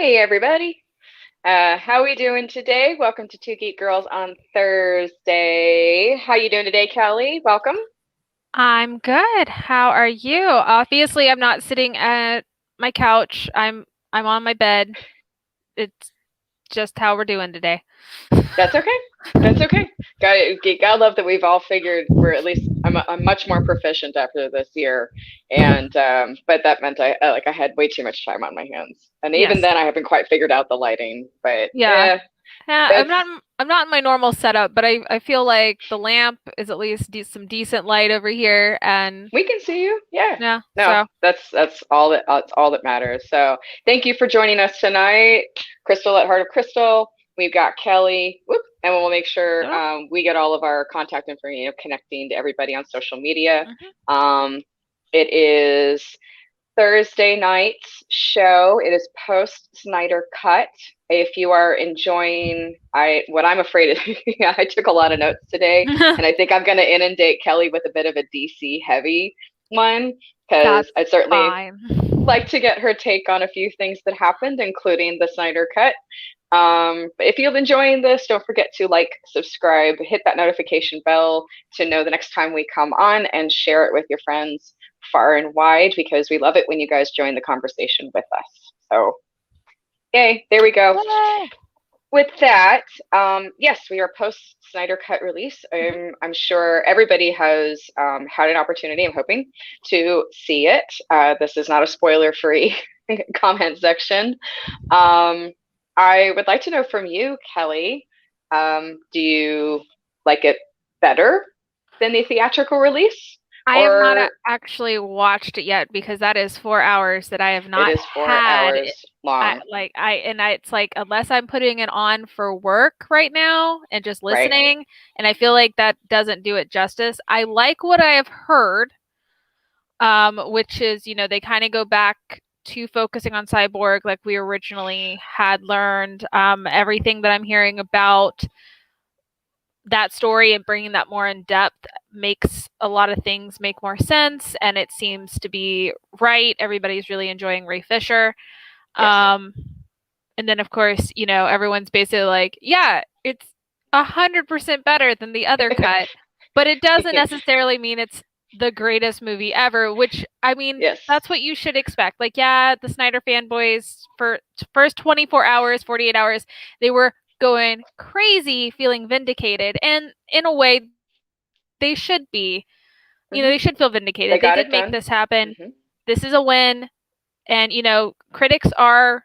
Hey everybody. How we doing today? Welcome to Two Geek Girls on Thursday. How you doing today, Kelly? Welcome. I'm good. How are you? Obviously, I'm not sitting at my couch. I'm on my bed. It's just how we're doing today. That's okay. That's okay. Gotta love that we've all figured we're at least I'm much more proficient after this year, and but that meant I had way too much time on my hands, and even Yes. then I haven't quite figured out the lighting. But Yeah. yeah, I'm that's not in my normal setup, but I feel like the lamp is at least some decent light over here and we can see you. Yeah. yeah, No, so that's all that matters. So thank you for joining us tonight, Crystal at Heart of Crystal. We've got Kelly, whoop, and we'll make sure oh, we get all of our contact information, connecting to everybody on social media. mhm. Um, it is Thursday night's show. It is post Snyder Cut. If you are enjoying, what I'm afraid of, yeah, I took a lot of notes today, and I think I'm going to inundate Kelly with a bit of a DC heavy one because That's I certainly fine. like to get her take on a few things that happened, including the Snyder Cut. But if you're enjoying this, don't forget to like, subscribe, hit that notification bell to know the next time we come on, and share it with your friends far and wide because we love it when you guys join the conversation with us. So, yay, there we go. Yay. With that, yes, we are post Snyder Cut release. Mhm. I'm sure everybody has had an opportunity, I'm hoping, to see it. This is not a spoiler free comment section. Um, I would like to know from you, Kelly, do you like it better than the theatrical release? I have not Or actually watched it yet because that is 4 hours that I have it not is four had. hours long, It's like unless I'm putting it on for work right now and just right? listening, and I feel like that doesn't do it justice. I like what I have heard, which is, they kind of go back to focusing on Cyborg like we originally had learned. Everything that I'm hearing about that story and bringing that more in depth makes a lot of things make more sense, and it seems to be right. Everybody's really enjoying Ray Fisher. Yes. Um, and then of course, everyone's basically like, yeah, it's 100% better than the other cut, but it doesn't necessarily mean it's the greatest movie ever, which I mean, Yes. that's what you should expect. Like, yeah, the Snyder fanboys for first 24 hours, 48 hours, they were going crazy, feeling vindicated. And in a way, they should be. Hmm. They should feel They vindicated. They got did it make done. this happen. Hmm. This is a win. And, critics are,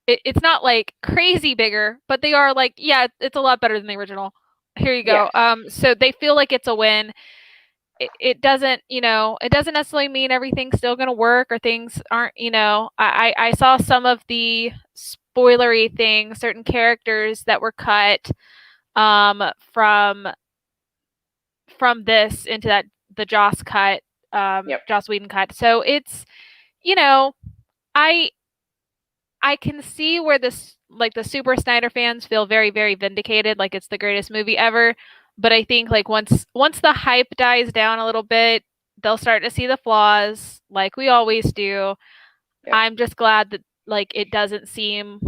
it's not like crazy bigger, but they are like, yeah, it's a lot better than the original. Here you go. Yes. So they feel like it's a win. It doesn't, it doesn't necessarily mean everything's still going to work or things aren't, I saw some of the spoilery things, certain characters that were cut um, from this into the Joss cut, Yep. Joss Whedon cut. So it's, you know, I I can see where this, like, the super Snyder fans feel very, very vindicated, like it's the greatest movie ever. But I think like once the hype dies down a little bit, they'll start to see the flaws, like we always do. Yep. I'm just glad that like it doesn't seem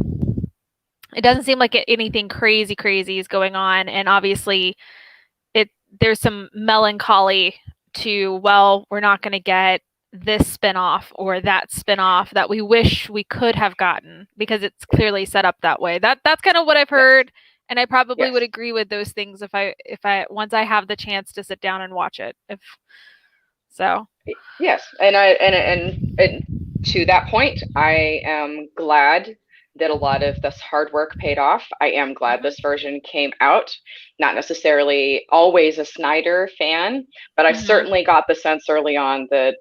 like anything crazy is going on, and obviously it there's some melancholy to, well, we're not going to get this spinoff or that spinoff that we wish we could have gotten because it's clearly set up that way. That's kind of what I've Yes. heard, and I probably would Yes. agree with those things if I once I have the chance to sit down and watch it. If so. Yes. And to that point, I am glad that a lot of this hard work paid off. I am glad Mhm. this version came out. Not necessarily always a Snyder fan, but I Mhm. certainly got the sense early on that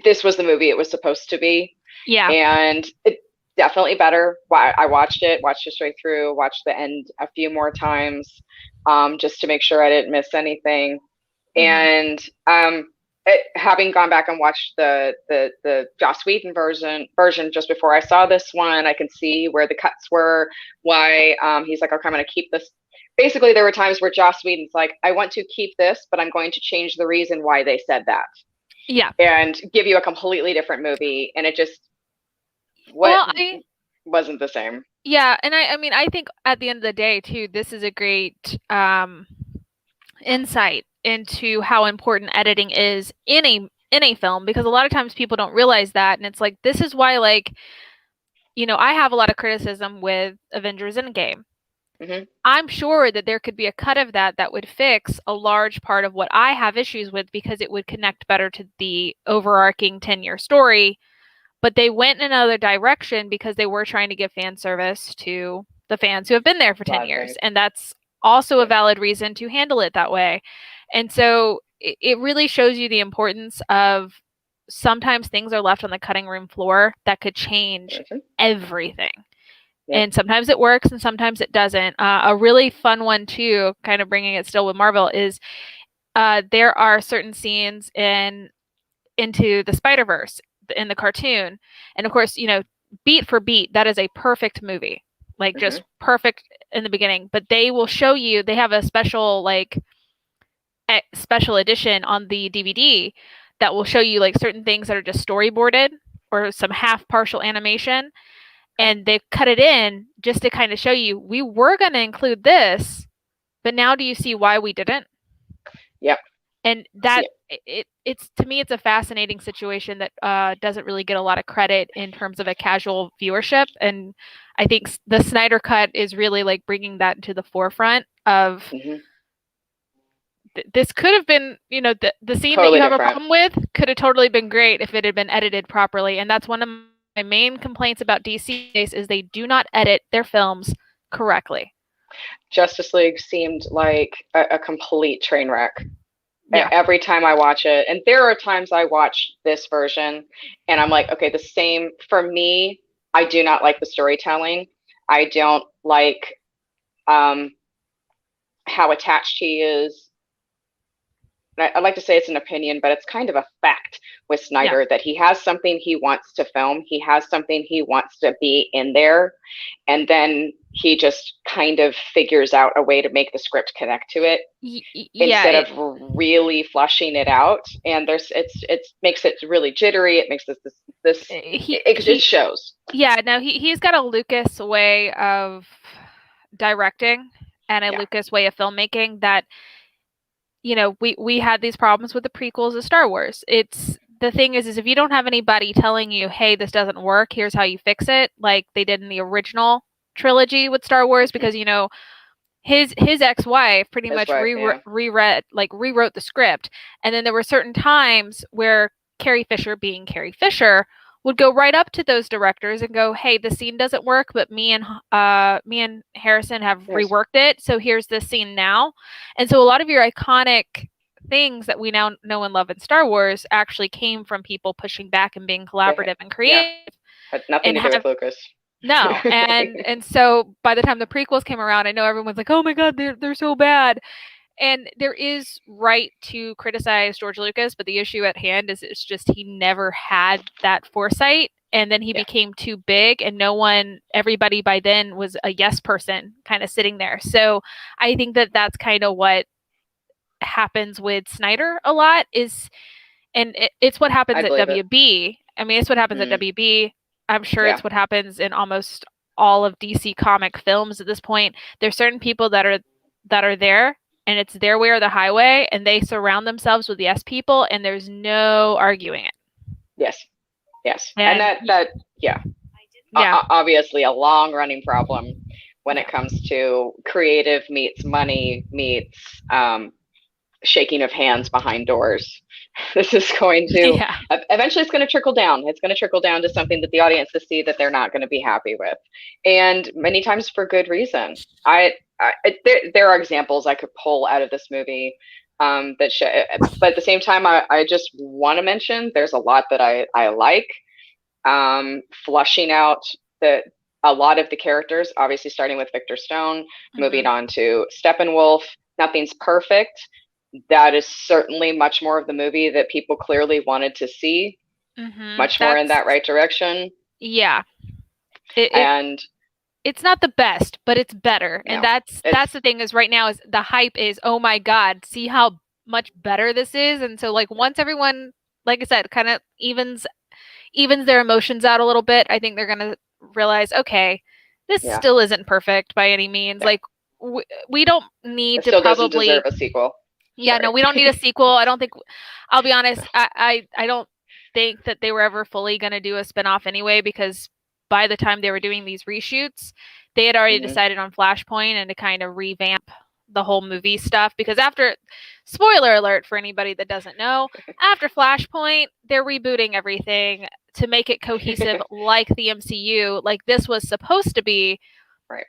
this was the movie it was supposed to be, Yeah. and it definitely better. I watched it straight through, watched the end a few more times, just to make sure I didn't miss anything. Mhm. And having gone back and watched the Joss Whedon version just before I saw this one, I can see where the cuts were. Why he's like, okay, I'm going to keep this. Basically, there were times where Joss Whedon's like, I want to keep this, but I'm going to change the reason why they said that Yeah. and give you a completely different movie. And it just what Well, I wasn't the same. Yeah, and I mean, I think at the end of the day, too, this is a great insight into how important editing is in a film, because a lot of times people don't realize that, and it's like, this is why, like, I have a lot of criticism with Avengers Endgame. Mm-hmm. I'm sure that there could be a cut of that would fix a large part of what I have issues with, because it would connect better to the overarching 10-year story. But they went in another direction because they were trying to give fan service to the fans who have been there for 10 years. And that's also a valid reason to handle it that way. And so it really shows you the importance of sometimes things are left on the cutting room floor that could change everything. Yep. And sometimes it works and sometimes it doesn't. A really fun one, too, kind of bringing it still with Marvel, is there are certain scenes into the Spider-Verse in the cartoon. And of course, beat for beat, that is a perfect movie. Like, just perfect in the beginning. But they will show you, they have a special, like, special edition on the DVD that will show you, like, certain things that are just storyboarded or some half partial animation. And they cut it in just to kind of show you, we were going to include this, but now do you see why we didn't? Yep. And that it's to me, it's a fascinating situation that doesn't really get a lot of credit in terms of a casual viewership. And I think the Snyder Cut is really, like, bringing that into the forefront of this could have been, the scene totally that you have a problem with could have totally been great if it had been edited properly. And that's one of my main complaints about DC is they do not edit their films correctly. Justice League seemed like a complete train wreck. Yeah. Every time I watch it, and there are times I watch this version and I'm like, okay, the same for me. I do not like the storytelling. I don't like how attached he is. I like to say it's an opinion, but it's kind of a fact with Snyder that he has something he wants to film. He has something he wants to be in there. And then he just kind of figures out a way to make the script connect to it instead of really fleshing it out. And it makes it really jittery. It makes it shows. Yeah, no, he's got a Lucas way of directing and a Lucas way of filmmaking that, we had these problems with the prequels of Star Wars. It's the thing is if you don't have anybody telling you, hey, this doesn't work, here's how you fix it, like they did in the original trilogy with Star Wars, because his ex-wife pretty much rewrote the script, and then there were certain times where Carrie Fisher, being Carrie Fisher, would go right up to those directors and go, hey, the scene doesn't work, but me and Harrison have reworked it, so here's this scene now. And so a lot of your iconic things that we now know and love in Star Wars actually came from people pushing back and being collaborative and creative. Had nothing to do with Lucas. No, and so by the time the prequels came around, I know everyone's like, oh my God, they're so bad. And there is right to criticize George Lucas, but the issue at hand is it's just he never had that foresight, and then he became too big, and everybody by then was a yes person kind of sitting there. So I think that's kind of what happens with Snyder a lot it's what happens at WB. I mean, it's what happens at WB. I'm sure it's what happens in almost all of DC comic films at this point. There's certain people that are there, and it's their way or the highway, and they surround themselves with yes people, and there's no arguing it. Yes. And that obviously a long running problem when it comes to creative meets money meets shaking of hands behind doors. This is going to eventually it's going to trickle down. It's going to trickle down to something that the audiences see that they're not going to be happy with, and many times for good reason. There are examples I could pull out of this movie but at the same time, I just want to mention there's a lot that I like. Flushing out a lot of the characters, obviously starting with Victor Stone, moving on to Steppenwolf. Nothing's perfect. That is certainly much more of the movie that people clearly wanted to see. Much more in that right direction. Yeah. It's not the best, but it's better. No, and that's the thing is right now is the hype is, oh my God, see how much better this is. And so like once everyone, like I said, kind of evens their emotions out a little bit, I think they're going to realize, okay, this still isn't perfect by any means. Like, we don't need to doesn't deserve a sequel. Yeah, no, we don't need a sequel. I don't think, I'll be honest, I don't think that they were ever fully going to do a spinoff anyway, because by the time they were doing these reshoots, they had already decided on Flashpoint and to kind of revamp the whole movie stuff. Because after, spoiler alert for anybody that doesn't know, after Flashpoint, they're rebooting everything to make it cohesive like the MCU, like this was supposed to be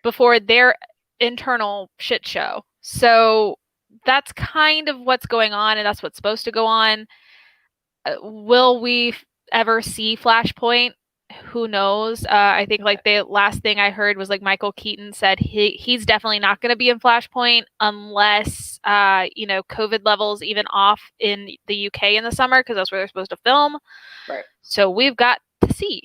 before their internal shit show. So that's kind of what's going on, and that's what's supposed to go on. Will we ever see Flashpoint? Who knows? I think like the last thing I heard was like Michael Keaton said he's definitely not going to be in Flashpoint unless COVID levels even off in the UK in the summer, because that's where they're supposed to film. Right. So we've got to see.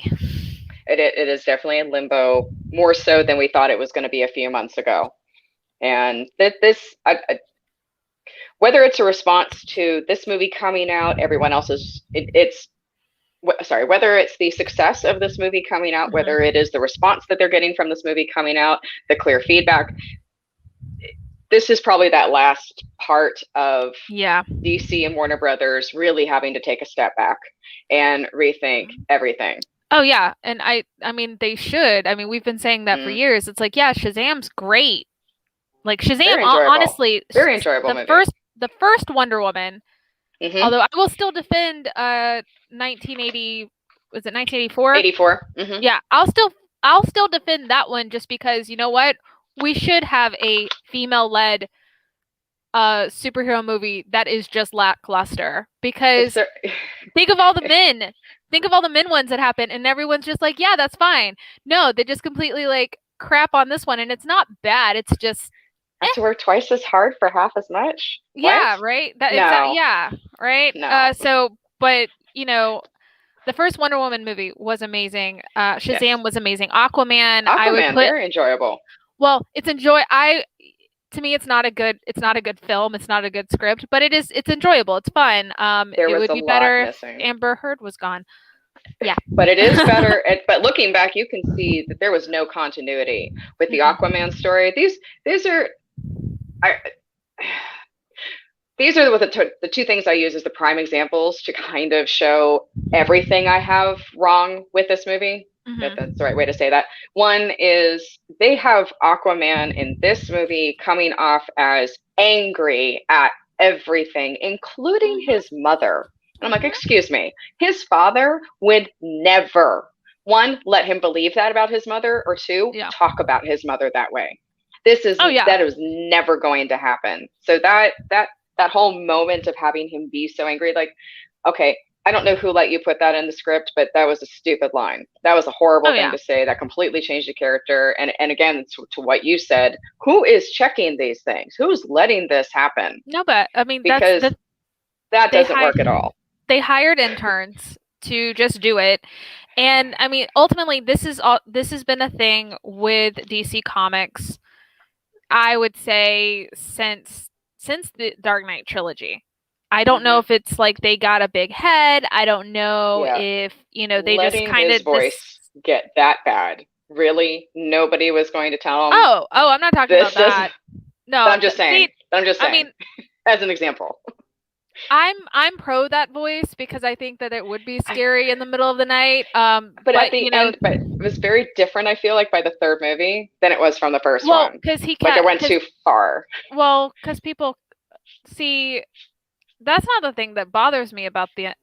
It is definitely in limbo, more so than we thought it was going to be a few months ago. And whether it's a response to this movie coming out, everyone else's, whether it's the success of this movie coming out, whether it is the response that they're getting from this movie coming out, the clear feedback, this is probably that last part of DC and Warner Brothers really having to take a step back and rethink everything. Oh yeah, and I mean they should. I mean, we've been saying that for years. It's like, yeah, Shazam's great. Like Shazam, honestly, very enjoyable movie. The first Wonder Woman. Although I will still defend 1980. Was it 1984? 84. Yeah, I'll still defend that one, just because, you know what, we should have a female-led superhero movie that is just lackluster, because think of all the men. Think of all the men ones that happen, and everyone's just like, yeah, that's fine. No, they just completely like crap on this one, and it's not bad. It's just I have to work twice as hard for half as much. Yeah, what? Right. No. Right. No. But the first Wonder Woman movie was amazing. Shazam was amazing. Aquaman, I would put very enjoyable. Well, to me, it's not a good film. It's not a good script, but it's enjoyable. It's fun. It would be better if Amber Heard was gone. Yeah. But it is better. But looking back, you can see that there was no continuity with the Aquaman story. These are the two things I use as the prime examples to kind of show everything I have wrong with this movie. That's the right way to say that. One is they have Aquaman in this movie coming off as angry at everything, including his mother. And I'm like, excuse me, his father would never, one, let him believe that about his mother, or two, talk about his mother that way. That is never going to happen. So that whole moment of having him be so angry, like, okay, I don't know who let you put that in the script, but that was a stupid line. That was a horrible thing to say. That completely changed the character. And again, to what you said, who is checking these things? Who's letting this happen? No, but I mean, because that doesn't work at all. They hired interns to just do it. And I mean, ultimately, this has been a thing with DC Comics, I would say, since the Dark Knight trilogy. I don't know if it's like they got a big head. I don't know if, they just kind of voice get that bad. Really? Nobody was going to tell him. Oh, I'm not talking about that. No, I'm just saying. I mean, as an example. I'm pro that voice, because I think that it would be scary in the middle of the night. But at the end, but it was very different, I feel like, by the third movie than it was from the first one. Well, because it went too far. Well, because people see, that's not the thing that bothers me about the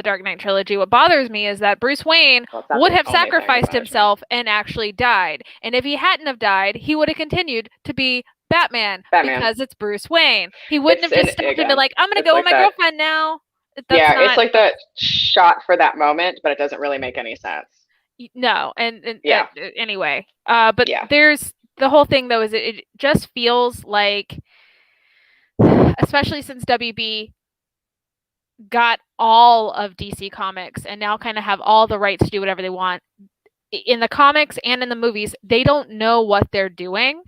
Dark Knight trilogy. What bothers me is that Bruce Wayne would have sacrificed himself and actually died. And if he hadn't have died, he would have continued to be Batman. Because it's Bruce Wayne. He wouldn't have just stopped and been like, I'm going to go with my girlfriend now. It's like that shot for that moment, but it doesn't really make any sense. No. Anyway. But there's the whole thing, though, is it just feels like, especially since WB got all of DC Comics and now kind of have all the rights to do whatever they want in the comics and in the movies, they don't know what they're doing.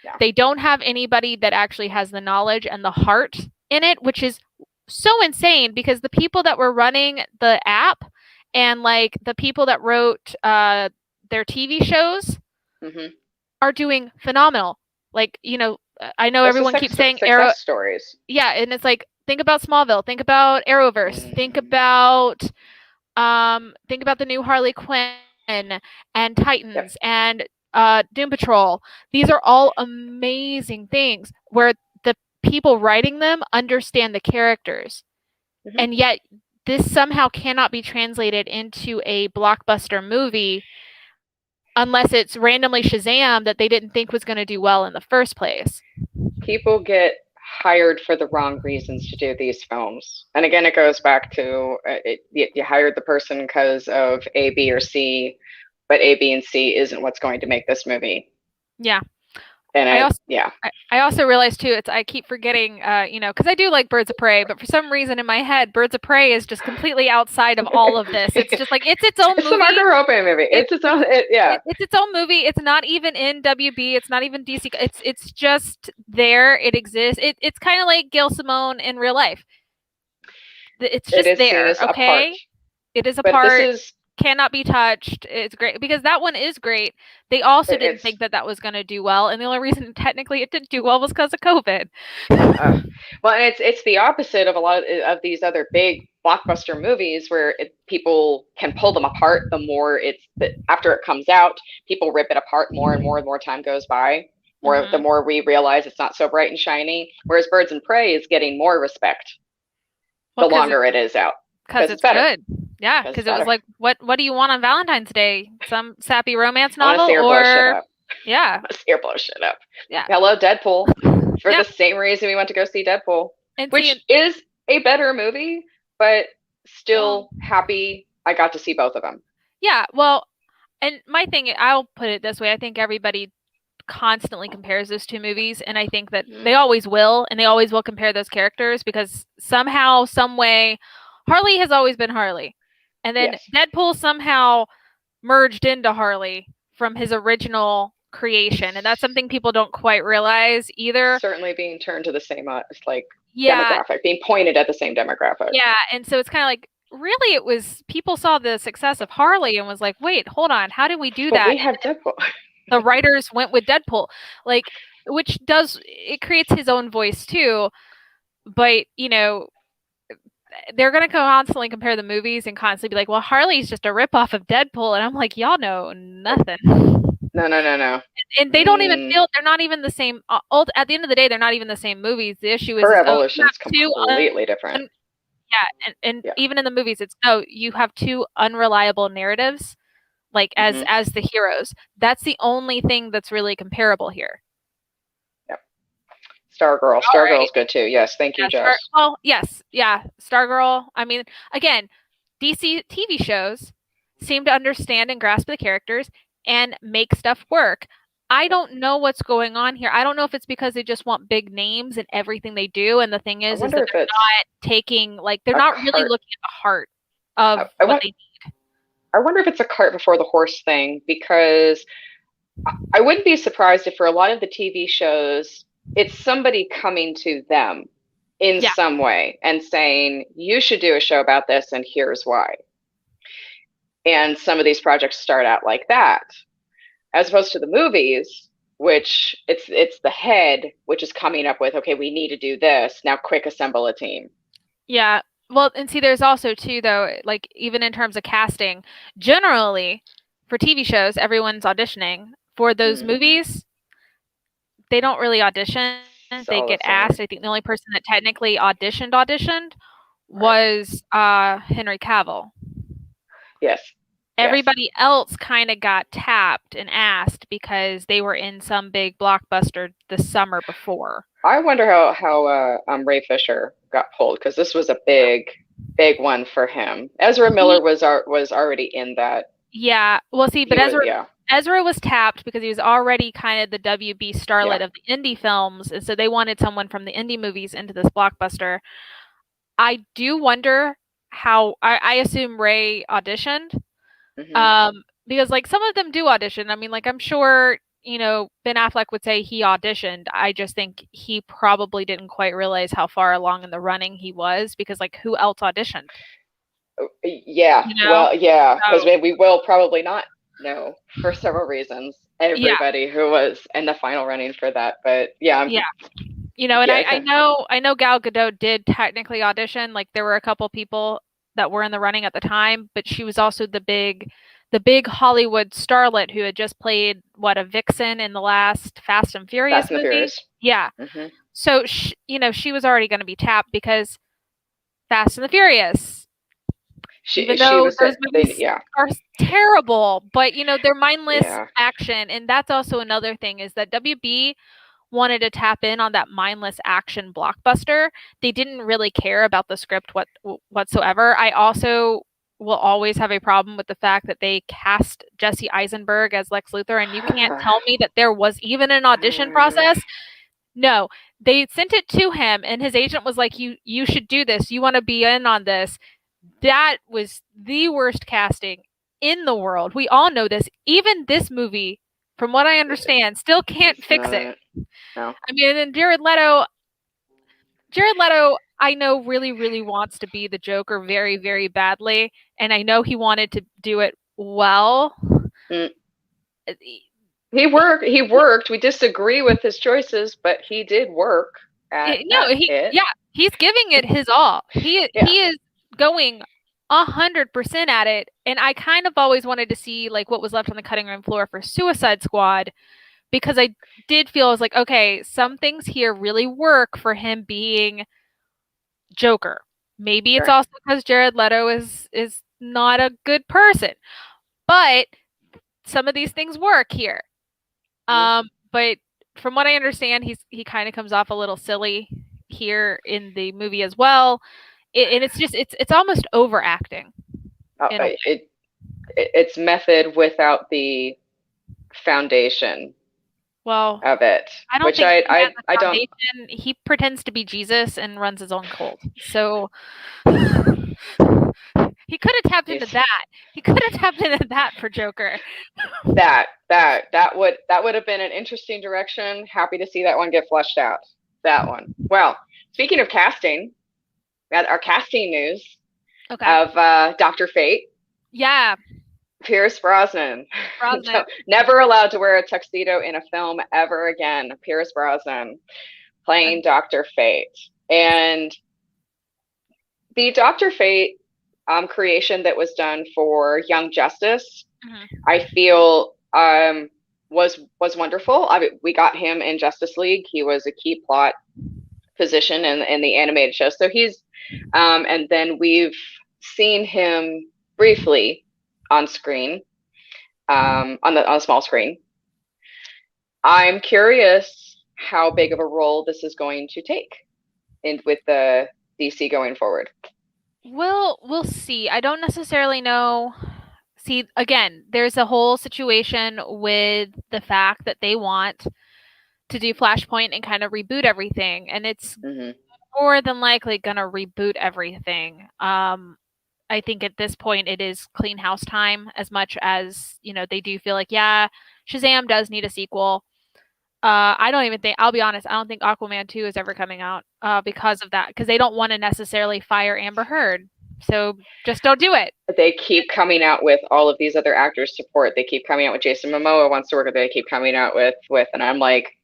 Yeah. They don't have anybody that actually has the knowledge and the heart in it, which is so insane, because the people that were running the app and like the people that wrote their TV shows Mm-hmm. are doing phenomenal. Like, I know everyone keeps saying Arrow success stories. Yeah, and it's like, think about Smallville, think about Arrowverse, think about the new Harley Quinn and Titans and Doom Patrol. These are all amazing things where the people writing them understand the characters. Mm-hmm. And yet this somehow cannot be translated into a blockbuster movie unless it's randomly Shazam that they didn't think was going to do well in the first place. People get hired for the wrong reasons to do these films. And again, it goes back to you hired the person because of A, B, or C, but A, B, and C isn't what's going to make this movie. Yeah. And I also realized too, I keep forgetting, because I do like Birds of Prey, but for some reason in my head, Birds of Prey is just completely outside of all of this. It's just like it's its own movie. It's the Margot Robbie movie. It's its own. It's its own movie. It's not even in WB. It's not even DC. It's just there. It exists. It's kind of like Gail Simone in real life. It's just there. Okay, it is a part. Cannot be touched. It's great because that one is great. They also didn't think that was going to do well, and the only reason technically it didn't do well was because of COVID. Well, and it's the opposite of a lot of these other big blockbuster movies where people can pull them apart. The more after it comes out, people rip it apart more and more. The more time goes by, the more we realize it's not so bright and shiny. Whereas Birds and Prey is getting more respect the longer it is out because it's better. Good. Yeah, because it was like, what do you want on Valentine's Day? Some sappy romance novel, or yeah, blow shit up. Yeah. Hello, Deadpool. For the same reason we went to go see Deadpool, which is a better movie, but still happy I got to see both of them. Yeah, well, and my thing, I'll put it this way: I think everybody constantly compares those two movies, and I think that they always will, and they always will compare those characters because somehow, some way, Harley has always been Harley. And then Deadpool somehow merged into Harley from his original creation. And that's something people don't quite realize either. Certainly being turned to the same demographic, being pointed at the same demographic. Yeah. And so it's kind of like, really, it was people saw the success of Harley and was like, wait, hold on. How did we do that? We have Deadpool. The writers went with Deadpool, which it creates his own voice too. But, they're going to constantly compare the movies and constantly be like, well, Harley's just a ripoff of Deadpool. And I'm like, y'all know nothing. No. And they don't even feel, they're not even the same. At the end of the day, they're not even the same movies. The issue is her evolution is completely different. And even in the movies, it's, you have two unreliable narratives, as the heroes. That's the only thing that's really comparable here. Stargirl. Stargirl's good too. Yes, thank you, Jess. Stargirl. I mean, again, DC TV shows seem to understand and grasp the characters and make stuff work. I don't know what's going on here. I don't know if it's because they just want big names in everything they do, and the thing is that they're not taking, they're not really looking at the heart of what they need. I wonder if it's a cart before the horse thing, because I wouldn't be surprised if for a lot of the TV shows, it's somebody coming to them in some way and saying, you should do a show about this and here's why. And some of these projects start out like that, as opposed to the movies, which it's the head, which is coming up with, okay, we need to do this. Now quick, assemble a team. Yeah. Well, and see, there's also too, though, even in terms of casting, generally for TV shows, everyone's auditioning. For those movies, they don't really audition. They get asked. I think the only person that technically auditioned was Henry Cavill. Yes. Everybody else kind of got tapped and asked because they were in some big blockbuster the summer before. I wonder how Ray Fisher got pulled, because this was a big one for him. Ezra Miller was already in that. Yeah. Well, see, but Ezra was tapped because he was already kind of the WB starlet of the indie films, and so they wanted someone from the indie movies into this blockbuster. I do wonder how. I assume Ray auditioned, because some of them do audition. I mean, I'm sure Ben Affleck would say he auditioned. I just think he probably didn't quite realize how far along in the running he was, because who else auditioned? Yeah, because we will probably not No, for several reasons. Yeah, Everybody who was in the final running for that, but yeah, yeah. And yeah, I know Gal Gadot did technically audition. Like there were a couple people that were in the running at the time, but she was also the big Hollywood starlet who had just played a vixen in the last Fast and Furious Fast and the movie. Furious. Yeah. Hmm. So she was already going to be tapped because Fast and the Furious, even She though was those they movies yeah are terrible, but they're mindless yeah. action, and that's also another thing is that WB wanted to tap in on that mindless action blockbuster. They didn't really care about the script whatsoever. I also will always have a problem with the fact that they cast Jesse Eisenberg as Lex Luthor, and you can't tell me that there was even an audition process. No, they sent it to him, and his agent was like, "You should do this. You want to be in on this." That was the worst casting in the world. We all know this. Even this movie, from what I understand, still can't It's fix it. not, no. I mean, and Jared Leto, I know really, really wants to be the Joker very, very badly, and I know he wanted to do it well. Mm. He, He worked. He worked. We disagree with his choices, but he did work no, at it. yeah, he's giving it his all. He Yeah. he is going 100% at it, and I kind of always wanted to see like what was left on the cutting room floor for Suicide Squad because I did feel I was like, okay, some things here really work for him being Joker. Maybe it's Sure. also because Jared Leto is not a good person, but some of these things work here. Mhm. But from what I understand, he kind of comes off a little silly here in the movie as well, and it's almost overacting Oh, in a way. it's method without the foundation Well, of it, I don't which think he has I a don't. foundation. He pretends to be Jesus and runs his own cult. So he could have tapped into He's that. He could have tapped into that for Joker. that would have been an interesting direction. Happy to see that one get fleshed out. That one. Well, speaking of casting, we had our casting news Okay. of Dr. Fate, Yeah, Pierce Brosnan. Brosnan. Never allowed to wear a tuxedo in a film ever again. Pierce Brosnan playing Dr. Fate. And the Dr. Fate creation that was done for Young Justice, Mhm. I feel was wonderful. We got him in Justice League. He was a key plot position in the animated show. So he's and then we've seen him briefly on screen, on the small screen. I'm curious how big of a role this is going to take in with the DC going forward. We'll see. I don't necessarily know. See, again, there's a whole situation with the fact that they want to do Flashpoint and kind of reboot everything, and it's Mm-hmm. more than likely going to reboot everything. I think at this point it is clean house time as much as, they do feel like, yeah, Shazam does need a sequel. I don't even think, I'll be honest, I don't think Aquaman 2 is ever coming out because of that, because they don't want to necessarily fire Amber Heard. So just don't do it. They keep coming out with all of these other actors support. They keep coming out with Jason Momoa wants to work with. They keep coming out with, and I'm like,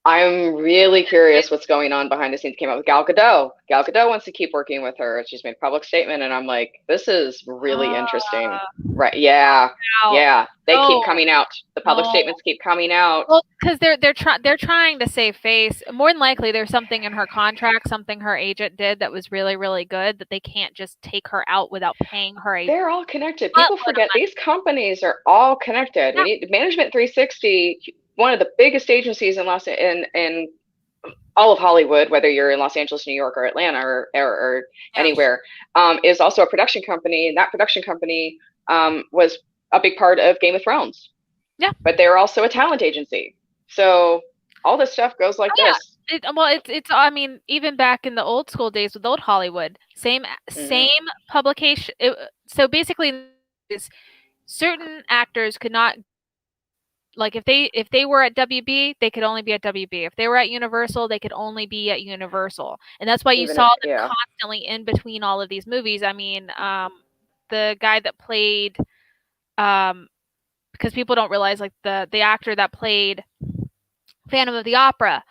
I'm really curious what's going on behind the scenes. Came out with Gal Gadot. Gal Gadot wants to keep working with her. She's made a public statement, and I'm like, this is really interesting. Right? Yeah, Now, yeah. They keep no, coming out. The public no. statements keep coming out. Well, because they're trying to save face. More than likely, there's something in her contract, something her agent did that was really, really good that they can't just take her out without paying her a They're all connected. buttload People of forget money. these companies are all connected. Yeah. We need Management 360, one of the biggest agencies in all of Hollywood, whether you're in Los Angeles, New York, or Atlanta, or Yeah. anywhere, is also a production company, and that production company was a big part of Game of Thrones. Yeah. But they're also a talent agency. So all this stuff goes like Yeah. this. It's I mean, even back in the old school days with old Hollywood, same publication. So basically, is certain actors could not, like, if they were at WB, they could only be at WB. If they were at Universal, they could only be at Universal. And that's why you Even saw if, them yeah. constantly in between all of these movies. I mean, the guy that played because people don't realize, like, the actor that played Phantom of the Opera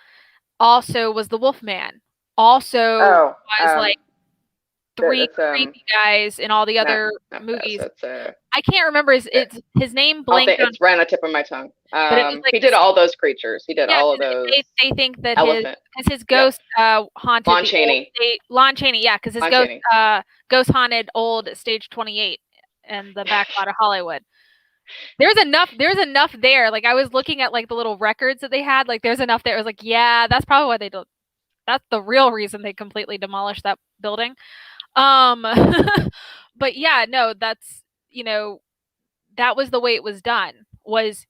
also was the Wolfman. Also was like three creepy guys in all the other movies. I can't remember his name blanked on. It's right on the tip of my tongue. Like, he did all those creatures. He did all of those. They think that his ghost haunted Lon Chaney. Lon Chaney, yeah, because his ghost haunted old Stage 28 and the back lot of Hollywood. There's enough there. Like, I was looking at, like, the little records that they had. Like, there's enough there. I was like, yeah, that's probably why they don't. That's the real reason they completely demolished that building. But yeah, no, that's, that was the way it was done. Was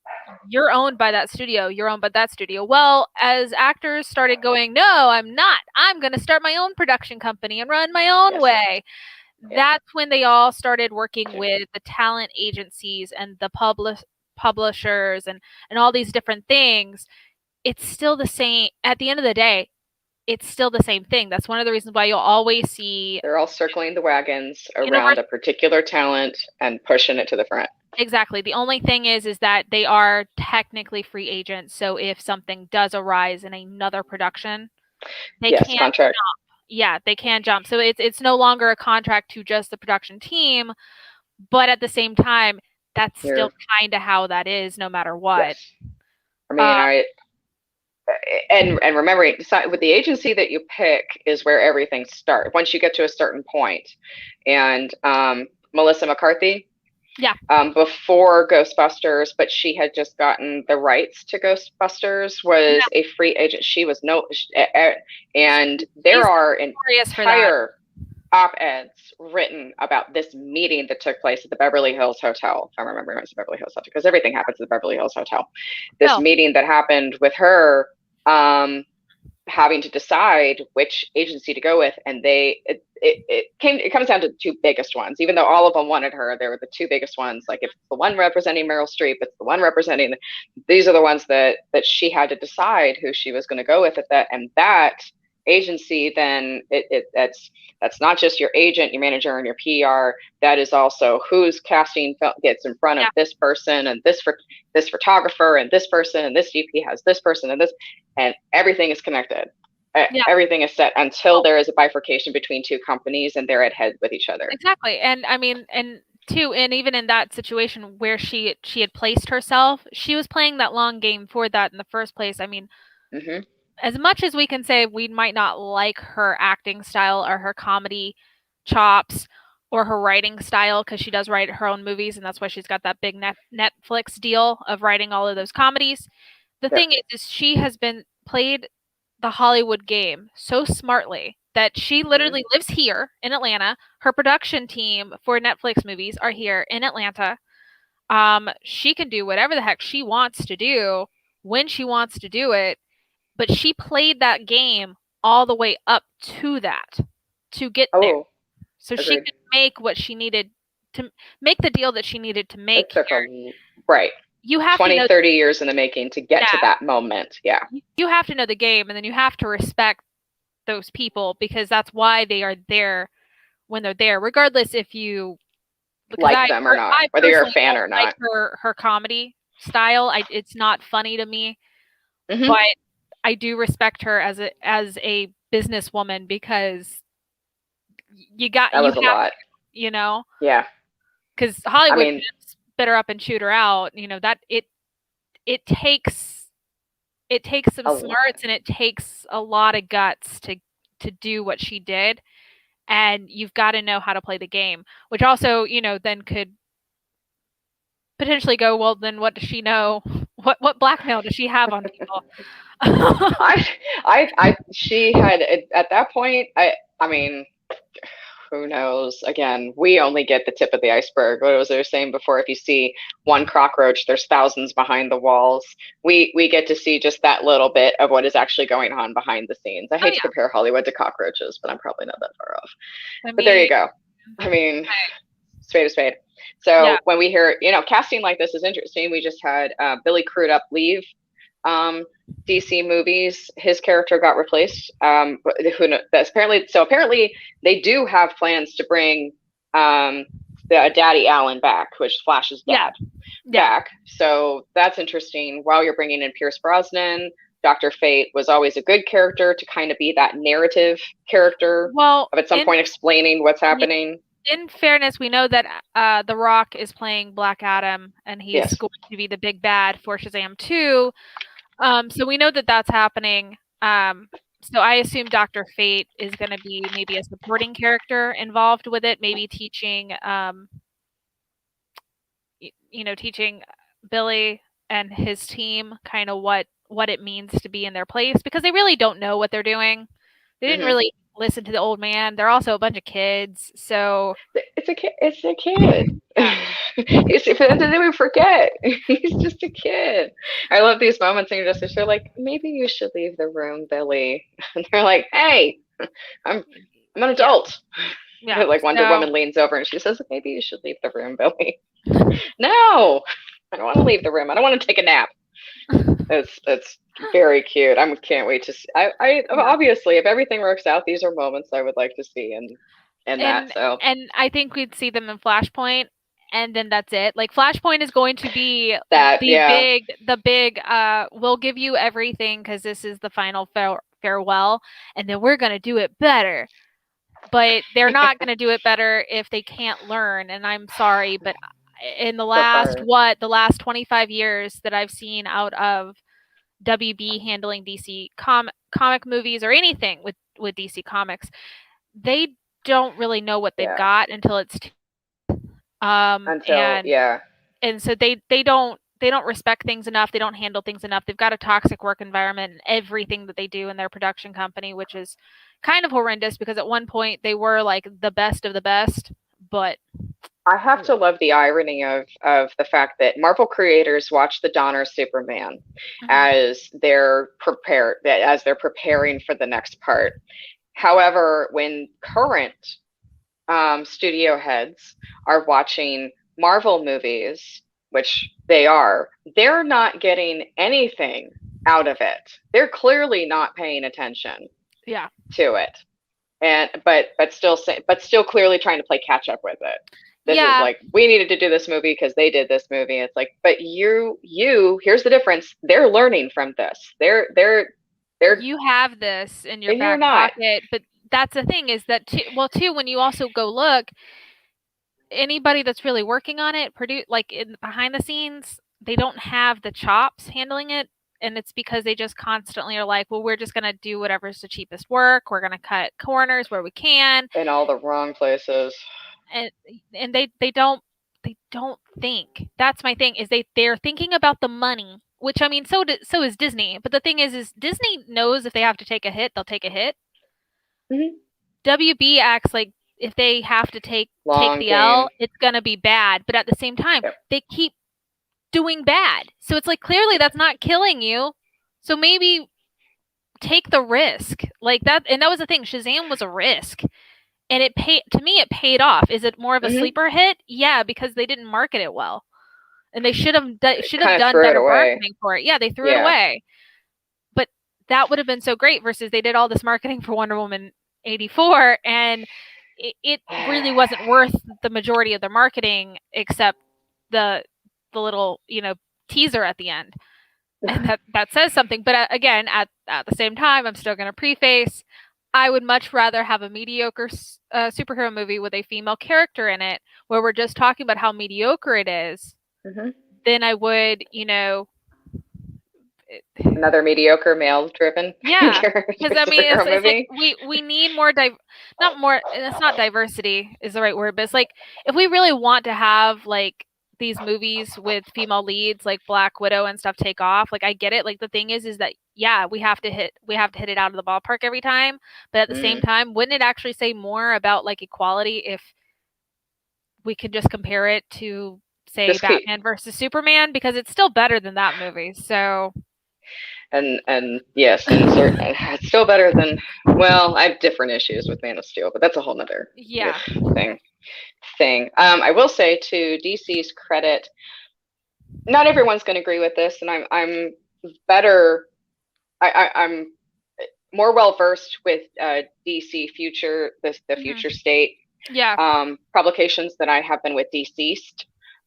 you're owned by that studio. You're owned by that studio. Well, as actors started going, no, I'm not. I'm going to start my own production company and run my own way. That's when they all started working with the talent agencies and the publishers and all these different things. It's still the same. At the end of the day, it's still the same thing. That's one of the reasons why you'll always see... They're all circling the wagons around a particular talent and pushing it to the front. Exactly. The only thing is that they are technically free agents. So if something does arise in another production, they can't contract. Jump. Yeah, they can jump. So it's no longer a contract to just the production team, but at the same time, that's still kind of how that is, no matter what. Yes. I mean, and remembering, with the agency that you pick is where everything starts. Once you get to a certain point, and Melissa McCarthy, before Ghostbusters, but she had just gotten the rights to Ghostbusters, was a free agent. She was and there are entire op-eds written about this meeting that took place at the Beverly Hills Hotel. If I remember, it was the Beverly Hills Hotel, because everything happens at the Beverly Hills Hotel. This meeting that happened with her, having to decide which agency to go with, and it comes down to the two biggest ones. Even though all of them wanted her, they were the two biggest ones. Like, if it's the one representing Meryl Streep, it's the one representing. These are the ones that she had to decide who she was going to go with at that. And that agency, then that's not just your agent, your manager, and your PR. That is also whose casting gets in front of this person, and this photographer, and this person, and this DP has this person, and this, and everything is connected. Everything is set until there is a bifurcation between two companies and they're at head with each other. Exactly. And I mean, and even in that situation where she had placed herself, she was playing that long game for that in the first place. I mean, as much as we can say we might not like her acting style or her comedy chops or her writing style, because she does write her own movies, and that's why she's got that big Netflix deal of writing all of those comedies. The thing is she has been played the Hollywood game so smartly that she literally lives here in Atlanta. Her production team for Netflix movies are here in Atlanta. She can do whatever the heck she wants to do when she wants to do it. But she played that game all the way up to that, to get there. So she could make what she needed to make, the deal that she needed to make. It took right. You have 20, 30 years in the making to get to that moment. Yeah. You have to know the game, and then you have to respect those people, because that's why they are there when they're there, regardless if you like them or not, whether you're a fan or not. Like her comedy style, it's not funny to me, but I do respect her as a businesswoman, because you have a lot, Yeah. Because Hollywood spit her up and shoot her out. That it takes some smarts, and it takes a lot of guts to do what she did, and you've got to know how to play the game, which also then could potentially go, well, then what does she know? What blackmail does she have on people? She had, at that point, I mean, who knows? Again, we only get the tip of the iceberg. What was I saying before? If you see one cockroach, there's thousands behind the walls. We get to see just that little bit of what is actually going on behind the scenes. I hate to compare Hollywood to cockroaches, but I'm probably not that far off. But there you go. I mean, spade is spade. So when we hear, casting like this is interesting. We just had Billy Crudup leave DC movies. His character got replaced. Apparently they do have plans to bring the the Daddy Allen back, which Flash's dad back. So that's interesting. While you're bringing in Pierce Brosnan, Dr. Fate was always a good character to kind of be that narrative character. Well, of at some point explaining what's happening. In fairness, we know that The Rock is playing Black Adam, and he's going to be the big bad for Shazam 2. So we know that that's happening. So I assume Dr. Fate is going to be maybe a supporting character involved with it, maybe teaching, teaching Billy and his team kind of what it means to be in their place, because they really don't know what they're doing. They didn't really listen to the old man. They're also a bunch of kids, so it's a kid. We forget he's just a kid. I love these moments, and they're like, maybe you should leave the room, Billy. And they're like, hey, I'm an adult. Yeah. Like Wonder Woman leans over and she says, maybe you should leave the room, Billy. No, I don't want to leave the room. I don't want to take a nap. It's very cute. I can't wait to see. Obviously, if everything works out, these are moments I would like to see and I think we'd see them in Flashpoint, and then that's it. Like, Flashpoint is going to be the big we'll give you everything because this is the final farewell, and then we're gonna do it better. But they're not gonna do it better if they can't learn. And I'm sorry, but in the last 25 years that I've seen out of WB handling DC comic movies or anything with DC Comics, they don't really know what they've got until it's and so they don't respect things enough. They don't handle things enough. They've got a toxic work environment in everything that they do in their production company, which is kind of horrendous, because at one point they were like the best of the best. But I have to love the irony of the fact that Marvel creators watch the Donner Superman as they're preparing for the next part. However, when current studio heads are watching Marvel movies, which they're not getting anything out of it. They're clearly not paying attention to it. But still clearly trying to play catch up with it. This is like, we needed to do this movie because they did this movie. It's like, but you here's the difference. They're learning from this. They're you have this in your back pocket. But that's the thing, is that too, when you also go look, anybody that's really working on it, behind the scenes, they don't have the chops handling it. And it's because they just constantly are like, well, we're just going to do whatever's the cheapest work. We're going to cut corners where we can. In all the wrong places. And they don't think. That's my thing, is they're thinking about the money, which, I mean, so is Disney. But the thing is Disney knows if they have to take a hit, they'll take a hit. WB acts like if they have to take the L, it's going to be bad. But at the same time, they keep doing bad. So it's like, clearly that's not killing you. So maybe take the risk. Like that. And that was the thing. Shazam was a risk. And it paid off. Is it more of a sleeper hit? Yeah, because they didn't market it well. And they should have done better marketing for it. Yeah, they threw it away. But that would have been so great, versus they did all this marketing for Wonder Woman 84, and it really wasn't worth the majority of their marketing, except the little, teaser at the end. And that says something. But again, at the same time, I'm still going to preface, I would much rather have a mediocre superhero movie with a female character in it, where we're just talking about how mediocre it is, than I would, another mediocre male-driven. Yeah, because I mean, it's like we need more not more. It's not diversity is the right word, but it's like, if we really want to have like these movies with female leads like Black Widow and stuff take off, like, I get it. Like, the thing is that we have to hit it out of the ballpark every time, but at the same time, wouldn't it actually say more about like equality if we could just compare it to, say, Batman versus Superman, because it's still better than that movie. So and yes, and certainly it's still better than, well, I have different issues with Man of Steel, but that's a whole nother thing. I will say, to DC's credit, not everyone's going to agree with this, and I'm better. I'm more well versed with DC future, the future state, publications that I have been with deceased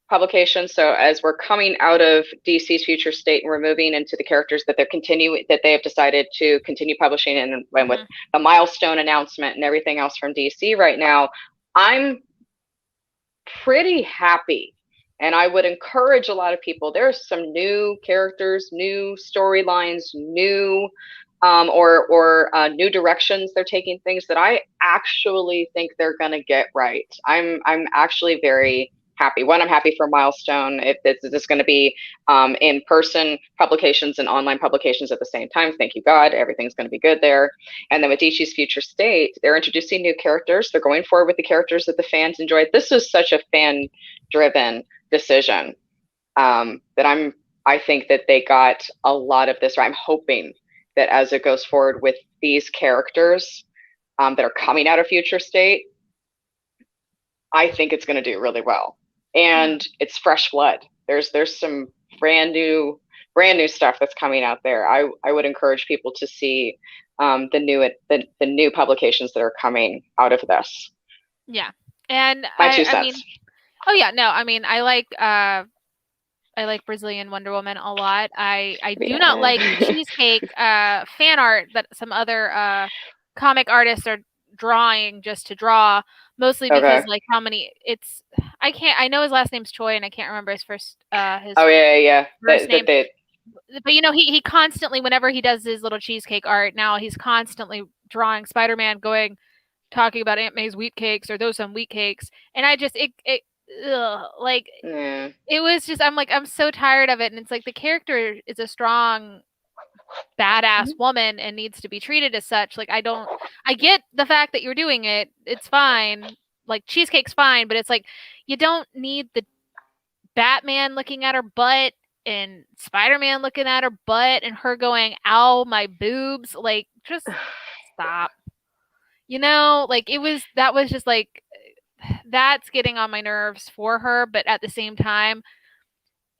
publications. So as we're coming out of DC's future state and we're moving into the characters that they have decided to continue publishing and with the milestone announcement and everything else from DC right now, I'm pretty happy. And I would encourage a lot of people. There's some new characters, new storylines, new or new directions they're taking things that I actually think they're going to get right. I'm actually very happy. One, I'm happy for Milestone. If this is going to be in-person publications and online publications at the same time, thank you God, everything's going to be good there. And then with DC's future state, they're introducing new characters. They're going forward with the characters that the fans enjoyed. This is such a fan-driven decision that I think that they got a lot of this right. I'm hoping that as it goes forward with these characters that are coming out of future state, I think it's going to do really well. And it's fresh blood. There's some brand new stuff that's coming out there. I would encourage people to see the new publications that are coming out of this. Yeah. And my 2 cents. Oh yeah, no, I mean, I like Brazilian Wonder Woman a lot. I do not like cheesecake fan art that some other comic artists are drawing just to draw, mostly because like how many I know his last name's Choi and I can't remember his first first name. But you know, he constantly, whenever he does his little cheesecake art now, he's constantly drawing Spider-Man talking about Aunt May's wheat cakes or those some wheat cakes, and I just it was just I'm so tired of it. And it's like the character is a strong badass woman and needs to be treated as such. Like I get the fact that you're doing it, it's fine, like cheesecake's fine, but it's like you don't need the Batman looking at her butt and Spider-Man looking at her butt and her going, ow, my boobs. Like, just stop. You know, like that was just like, that's getting on my nerves for her, but at the same time,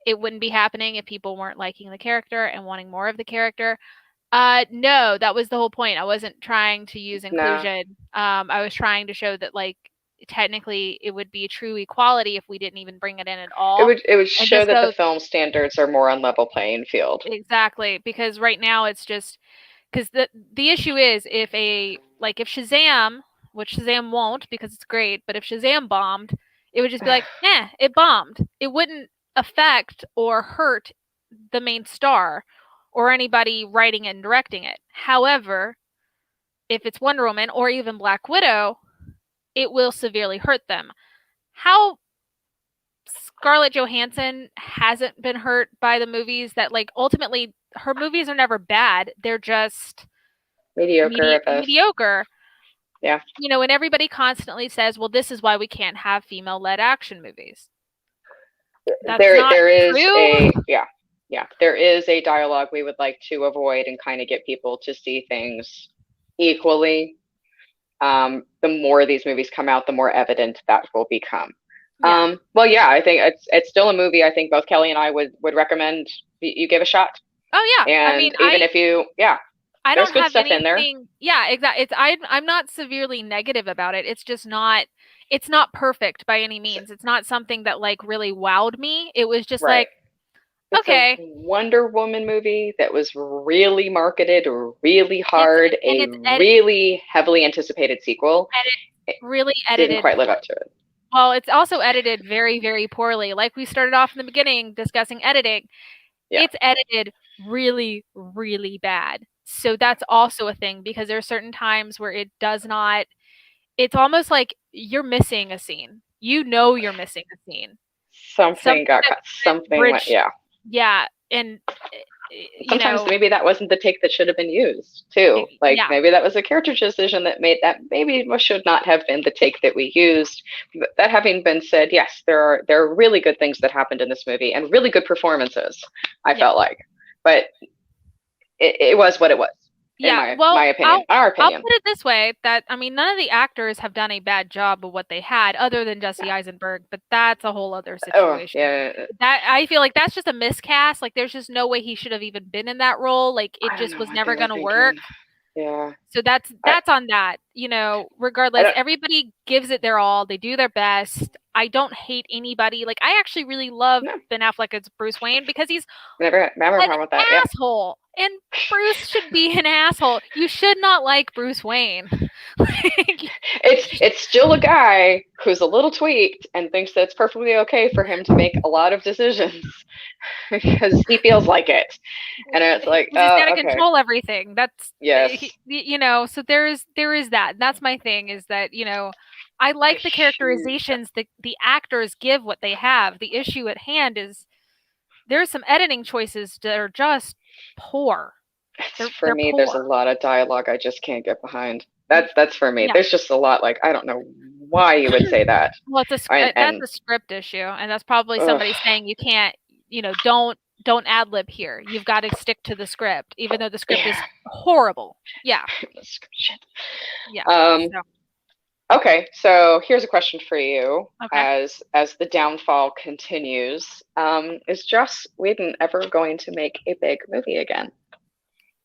it wouldn't be happening if people weren't liking the character and wanting more of the character. No, that was the whole point. I wasn't trying to use inclusion. No. I was trying to show that, like, technically it would be true equality if we didn't even bring it in at all. It would show that the film standards are more on level playing field. Exactly, because right now it's just because the issue is if Shazam, which Shazam won't because it's great, but if Shazam bombed, it would just be like, it bombed. It wouldn't affect or hurt the main star or anybody writing it and directing it. However, if it's Wonder Woman or even Black Widow, it will severely hurt them. How Scarlett Johansson hasn't been hurt by the movies that, like, ultimately her movies are never bad. They're just mediocre. Yeah. You know, and everybody constantly says, well, this is why we can't have female-led action movies. That's not true. There is a dialogue we would like to avoid and kind of get people to see things equally. The more these movies come out, the more evident that will become. Yeah. I think it's still a movie I think both Kelly and I would recommend you give a shot. Oh yeah. And I mean, if you I there's don't good have stuff anything, in there. Yeah, exactly. I'm not severely negative about it. It's just it's not perfect by any means. It's not something that, like, really wowed me. It was just like, it's okay. A Wonder Woman movie that was really marketed really hard, really heavily anticipated sequel. Really edited. Didn't quite live up to it. Well, it's also edited very, very poorly. Like we started off in the beginning discussing editing. Yeah. It's edited really, really bad. So that's also a thing because there are certain times where it does not, it's almost like you're missing a scene. You know you're missing a scene. Something got cut. Something went, yeah. Yeah. And sometimes maybe that wasn't the take that should have been used too. Like maybe that was a character decision that made that maybe should not have been the take that we used. But that having been said, yes, there are really good things that happened in this movie and really good performances, I felt like. But it was what it was. Yeah, my opinion. Our opinion. I'll put it this way: that I mean, none of the actors have done a bad job of what they had, other than Jesse Eisenberg. But that's a whole other situation. Oh, yeah. That I feel like that's just a miscast. Like, there's just no way he should have even been in that role. Like, it just was never going to work. Yeah. So that's on that, you know, regardless, everybody gives it their all. They do their best. I don't hate anybody. Like, I actually really love Ben Affleck as Bruce Wayne because he's never an problem with that. asshole. And Bruce should be an asshole. You should not like Bruce Wayne. It's still a guy who's a little tweaked and thinks that it's perfectly okay for him to make a lot of decisions because he feels like it. And it's like, he's got to control everything. That's, yes. You know, so there is that. That's my thing, is that, you know, I like the characterizations that the actors give what they have. The issue at hand is there's some editing choices that are just poor. For me, poor. There's a lot of dialogue I just can't get behind. That's for me. Yeah. There's just a lot, like, I don't know why you would say that. Well, that's a script issue, and that's probably somebody saying you can't, you know, don't ad-lib here. You've got to stick to the script, even though the script is horrible. Yeah. Shit. Yeah. Okay, so here's a question for you. Okay. As the downfall continues, is Joss Whedon ever going to make a big movie again?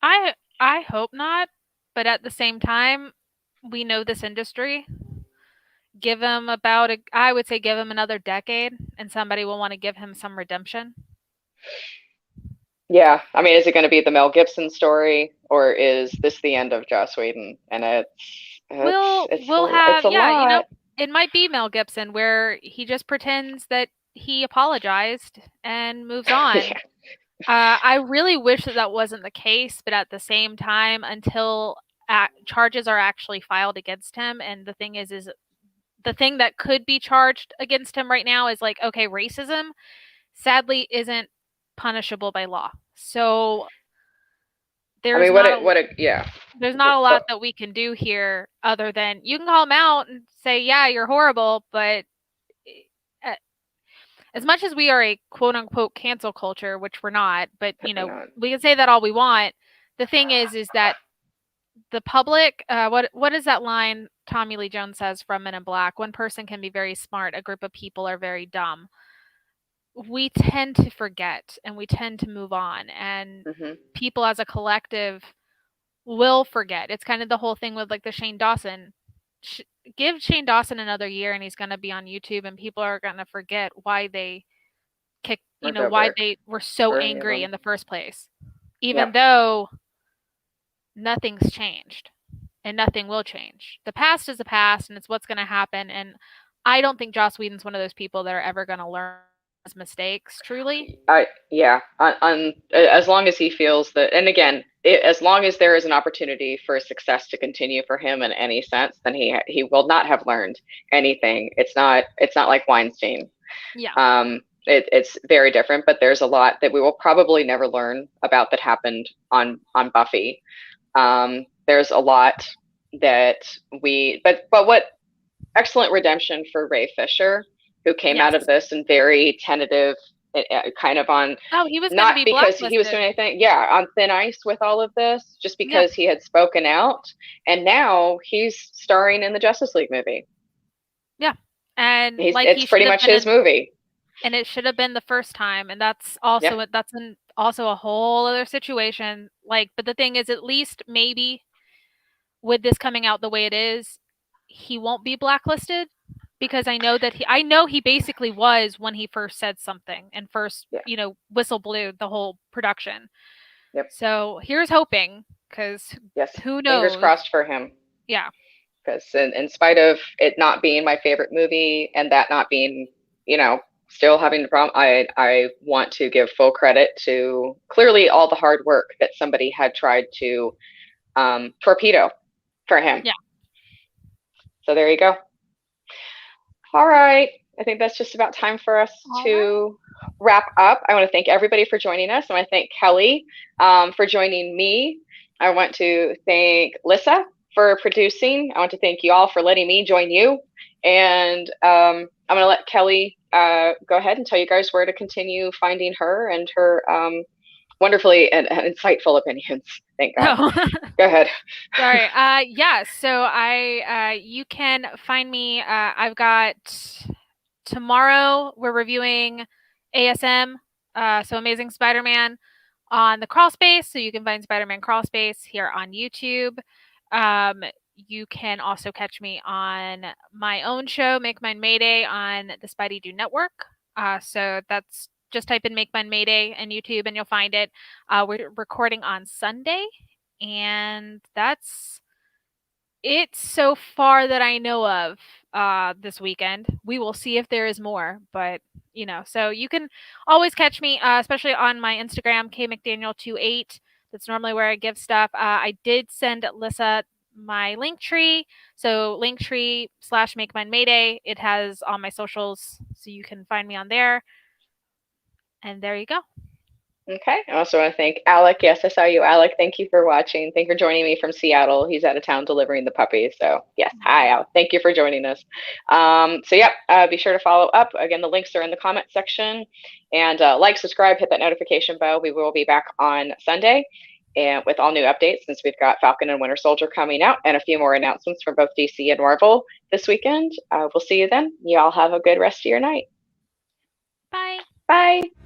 I hope not, but at the same time, we know this industry. Give him I would say give him another decade, and somebody will want to give him some redemption. Yeah, I mean, is it going to be the Mel Gibson story, or is this the end of Joss Whedon? And we'll have, yeah, lot. You know, it might be Mel Gibson where he just pretends that he apologized and moves on. Yeah. I really wish that wasn't the case, but at the same time, until charges are actually filed against him, and the thing is the thing that could be charged against him right now is, like, okay, racism sadly isn't punishable by law. So there's there's not a lot that we can do here other than you can call him out and say, yeah, you're horrible, but as much as we are a quote unquote cancel culture, which we're not, but you know, we can say that all we want. The thing is that the public, what is that line Tommy Lee Jones says from Men in Black? One person can be very smart, a group of people are very dumb. We tend to forget and we tend to move on, and people as a collective will forget. It's kind of the whole thing with, like, the Shane Dawson. Give Shane Dawson another year and he's going to be on YouTube and people are going to forget why they kicked, you know, why they were so angry in the first place. Even though nothing's changed and nothing will change. The past is the past and it's what's going to happen. And I don't think Joss Whedon's one of those people that are ever going to learn his mistakes, truly. As long as he feels that, and again, as long as there is an opportunity for success to continue for him in any sense, then he will not have learned anything. It's not like Weinstein. Yeah. It's very different, but there's a lot that we will probably never learn about that happened on Buffy. There's a lot that but what excellent redemption for Ray Fisher, who came out of this and very tentative, kind of on. Oh, he was not be because he was doing anything. Yeah, on thin ice with all of this, just because he had spoken out, and now he's starring in the Justice League movie. Yeah, and it's pretty much his movie. And it should have been the first time, and that's also also a whole other situation. Like, but the thing is, at least maybe with this coming out the way it is, he won't be blacklisted. Because I know he basically was when he first said something and first, you know, whistle blew the whole production. Yep. So here's hoping, because who knows? Fingers crossed for him. Yeah. Because in spite of it not being my favorite movie and that not being, you know, still having the problem, I want to give full credit to clearly all the hard work that somebody had tried to torpedo for him. Yeah. So there you go. All right. I think that's just about time for us to wrap up. I want to thank everybody for joining us. I want to thank Kelly for joining me. I want to thank Lissa for producing. I want to thank you all for letting me join you. And I'm going to let Kelly go ahead and tell you guys where to continue finding her and her wonderfully and insightful opinions. Thank God. Oh. Go ahead. Sorry. So you can find me. I've got tomorrow we're reviewing ASM. So Amazing Spider-Man. on the Crawl Space, so you can find Spider-Man Crawl Space here on YouTube. You can also catch me on my own show, Make Mine Mayday, on the Spidey Do Network. So that's just type in Make Mine Mayday in YouTube and you'll find it. We're recording on Sunday, and that's it so far that I know of this weekend. We will see if there is more, but so you can always catch me, especially on my Instagram, kmcdaniel28. That's normally where I give stuff. I did send Lissa my Linktree, so Linktree/Make Mine Mayday. It has all my socials, so you can find me on there. And there you go. Okay. I also want to thank Alec. Yes, I saw you, Alec. Thank you for watching. Thank you for joining me from Seattle. He's out of town delivering the puppies. So yes, hi, Alec. Thank you for joining us. Be sure to follow up. Again, the links are in the comment section. And like, subscribe, hit that notification bell. We will be back on Sunday and with all new updates, since we've got Falcon and Winter Soldier coming out and a few more announcements from both DC and Marvel this weekend. We'll see you then. You all have a good rest of your night. Bye. Bye.